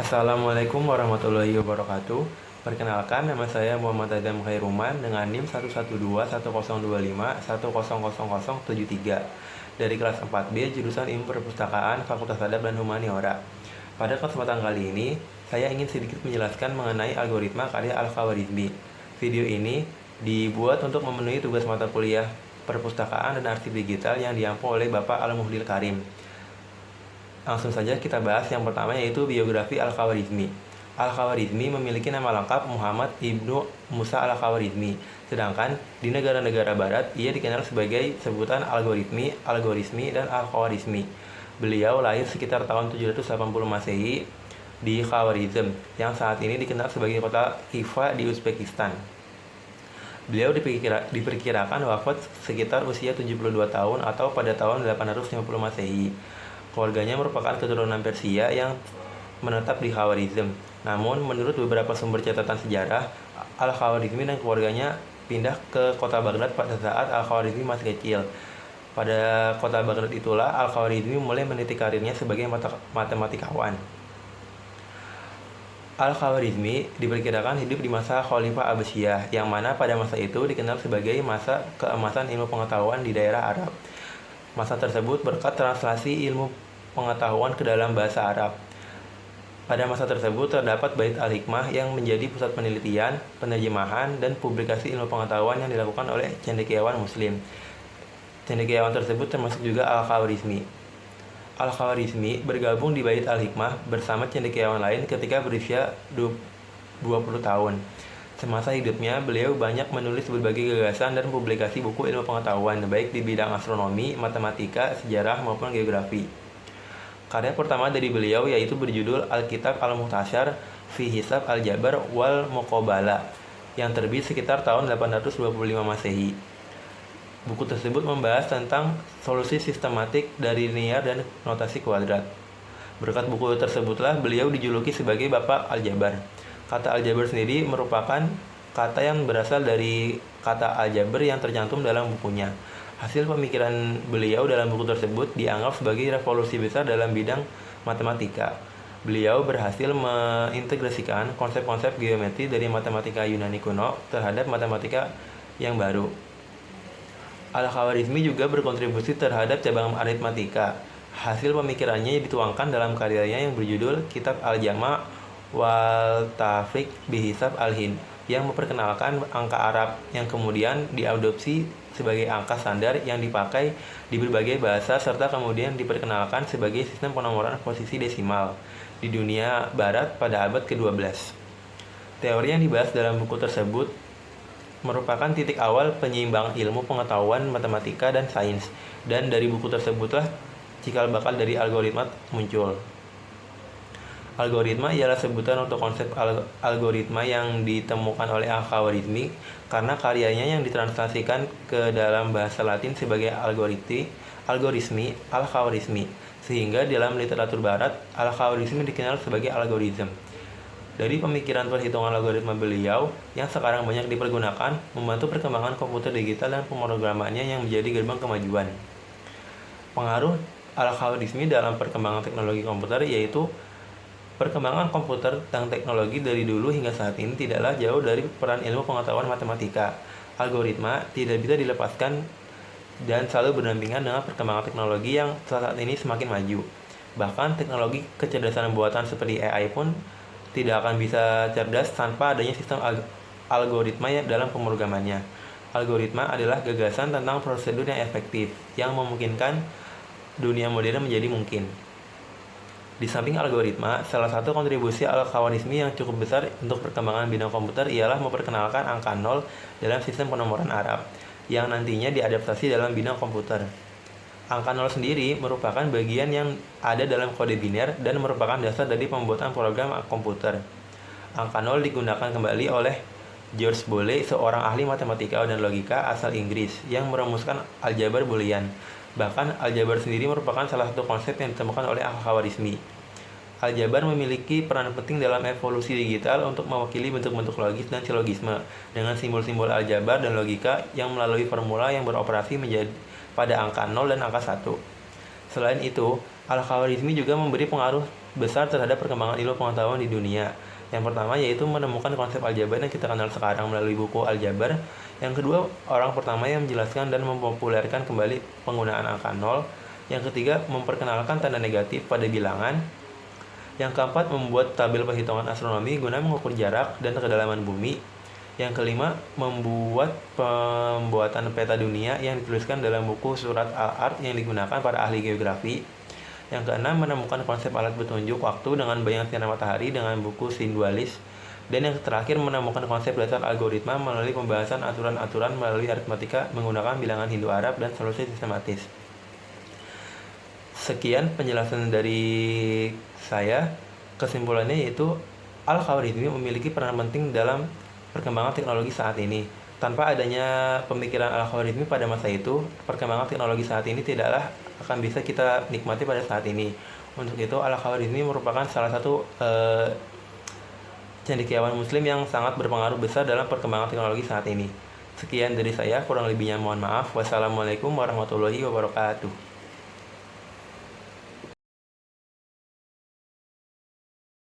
Assalamualaikum warahmatullahi wabarakatuh. Perkenalkan, nama saya Muhammad Adam Khairuman dengan NIM 1121025100073 dari kelas 4B jurusan Ilmu Perpustakaan Fakultas Adab dan Humaniora. Pada kesempatan kali ini, saya ingin sedikit menjelaskan mengenai algoritma karya Al-Khawarizmi. Video ini dibuat untuk memenuhi tugas mata kuliah Perpustakaan dan Arsip Digital yang diampu oleh Bapak Al-Muhdil Karim. Langsung saja kita bahas yang pertama, yaitu biografi Al-Khawarizmi. Al-Khawarizmi memiliki nama lengkap Muhammad Ibnu Musa Al-Khawarizmi. Sedangkan di negara-negara barat ia dikenal sebagai sebutan algoritmi, algorismi, dan Al-Khawarizmi. Beliau lahir sekitar tahun 780 Masehi di Khawarizm, yang saat ini dikenal sebagai kota Khiva di Uzbekistan. Beliau diperkirakan wafat sekitar usia 72 tahun atau pada tahun 850 Masehi. Keluarganya merupakan keturunan Persia yang menetap di Khawarizm. Namun, menurut beberapa sumber catatan sejarah, Al-Khawarizmi dan keluarganya pindah ke kota Baghdad pada saat Al-Khawarizmi masih kecil. Pada kota Baghdad itulah Al-Khawarizmi mulai meniti karirnya sebagai matematikawan. Al-Khawarizmi diperkirakan hidup di masa Khalifah Abbasiyah, yang mana pada masa itu dikenal sebagai masa keemasan ilmu pengetahuan di daerah Arab. Masa tersebut berkat translasi ilmu pengetahuan ke dalam bahasa Arab. Pada masa tersebut terdapat Bait Al-Hikmah yang menjadi pusat penelitian, penerjemahan, dan publikasi ilmu pengetahuan yang dilakukan oleh cendekiawan Muslim. Cendekiawan tersebut termasuk juga Al-Khawarizmi. Al-Khawarizmi bergabung di Bait Al-Hikmah bersama cendekiawan lain ketika berusia 20 tahun. Semasa hidupnya, beliau banyak menulis berbagai gagasan dan publikasi buku ilmu pengetahuan, baik di bidang astronomi, matematika, sejarah, maupun geografi. Karya pertama dari beliau yaitu berjudul Al-Kitab Al-Muhtasyar fi Hisab Al-Jabar wal Muqabala, yang terbit sekitar tahun 825 Masehi. Buku tersebut membahas tentang solusi sistematik dari linear dan notasi kuadrat. Berkat buku tersebutlah beliau dijuluki sebagai Bapak Al-Jabar. Kata aljabar sendiri merupakan kata yang berasal dari kata aljabar yang tercantum dalam bukunya. Hasil pemikiran beliau dalam buku tersebut dianggap sebagai revolusi besar dalam bidang matematika. Beliau berhasil mengintegrasikan konsep-konsep geometri dari matematika Yunani kuno terhadap matematika yang baru. Al-Khawarizmi juga berkontribusi terhadap cabang aritmatika. Hasil pemikirannya dituangkan dalam karyanya yang berjudul Kitab Al-Jama' wal Tafriq bihisab al-Hind, yang memperkenalkan angka Arab yang kemudian diadopsi sebagai angka standar yang dipakai di berbagai bahasa serta kemudian diperkenalkan sebagai sistem penomoran posisi desimal di dunia barat pada abad ke-12. Teori yang dibahas dalam buku tersebut merupakan titik awal penyeimbang ilmu pengetahuan matematika dan sains, dan dari buku tersebutlah cikal bakal dari algoritma muncul. Algoritma ialah sebutan untuk konsep algoritma yang ditemukan oleh Al-Khawarizmi karena karyanya yang ditranslasikan ke dalam bahasa Latin sebagai algorismi Al-Khawarizmi, sehingga dalam literatur barat Al-Khawarizmi dikenal sebagai algoritm. Dari pemikiran perhitungan algoritma beliau yang sekarang banyak dipergunakan membantu perkembangan komputer digital dan pemrogramannya yang menjadi gerbang kemajuan. Pengaruh Al-Khawarizmi dalam perkembangan teknologi komputer yaitu perkembangan komputer dan teknologi dari dulu hingga saat ini tidaklah jauh dari peran ilmu pengetahuan matematika. Algoritma tidak bisa dilepaskan dan selalu berdampingan dengan perkembangan teknologi yang saat ini semakin maju. Bahkan teknologi kecerdasan buatan seperti AI pun tidak akan bisa cerdas tanpa adanya sistem algoritma dalam pemrogramannya. Algoritma adalah gagasan tentang prosedur yang efektif yang memungkinkan dunia modern menjadi mungkin. Di samping algoritma, salah satu kontribusi Al-Khawarizmi yang cukup besar untuk perkembangan bidang komputer ialah memperkenalkan angka 0 dalam sistem penomoran Arab, yang nantinya diadaptasi dalam bidang komputer. Angka 0 sendiri merupakan bagian yang ada dalam kode biner dan merupakan dasar dari pembuatan program komputer. Angka 0 digunakan kembali oleh George Boole, seorang ahli matematika dan logika asal Inggris, yang merumuskan aljabar Boolean. Bahkan, aljabar sendiri merupakan salah satu konsep yang ditemukan oleh Al-Khawarizmi. Aljabar memiliki peran penting dalam evolusi digital untuk mewakili bentuk-bentuk logis dan silogisme dengan simbol-simbol aljabar dan logika yang melalui formula yang beroperasi menjadi pada angka 0 dan angka 1. Selain itu, Al-Khawarizmi juga memberi pengaruh besar terhadap perkembangan ilmu pengetahuan di dunia. Yang pertama yaitu menemukan konsep aljabar yang kita kenal sekarang melalui buku Aljabar. Yang kedua, orang pertama yang menjelaskan dan mempopulerkan kembali penggunaan angka nol. Yang ketiga, memperkenalkan tanda negatif pada bilangan. Yang keempat, membuat tabel perhitungan astronomi guna mengukur jarak dan kedalaman bumi. Yang kelima, membuat pembuatan peta dunia yang dituliskan dalam buku Surat Al-Ard yang digunakan para ahli geografi. Yang keenam, menemukan konsep alat petunjuk waktu dengan bayang sinar matahari dengan buku Sindualis. Dan yang terakhir, menemukan konsep dasar algoritma melalui pembahasan aturan-aturan melalui aritmatika menggunakan bilangan Hindu-Arab dan solusi sistematis. Sekian penjelasan dari saya. Kesimpulannya yaitu Al-Khawarizmi memiliki peran penting dalam perkembangan teknologi saat ini. Tanpa adanya pemikiran Al-Khawarizmi pada masa itu, perkembangan teknologi saat ini tidaklah akan bisa kita nikmati pada saat ini. Untuk itu, Al-Khawarizmi merupakan salah satu cendekiawan muslim yang sangat berpengaruh besar dalam perkembangan teknologi saat ini. Sekian dari saya, kurang lebihnya mohon maaf. Wassalamualaikum warahmatullahi wabarakatuh.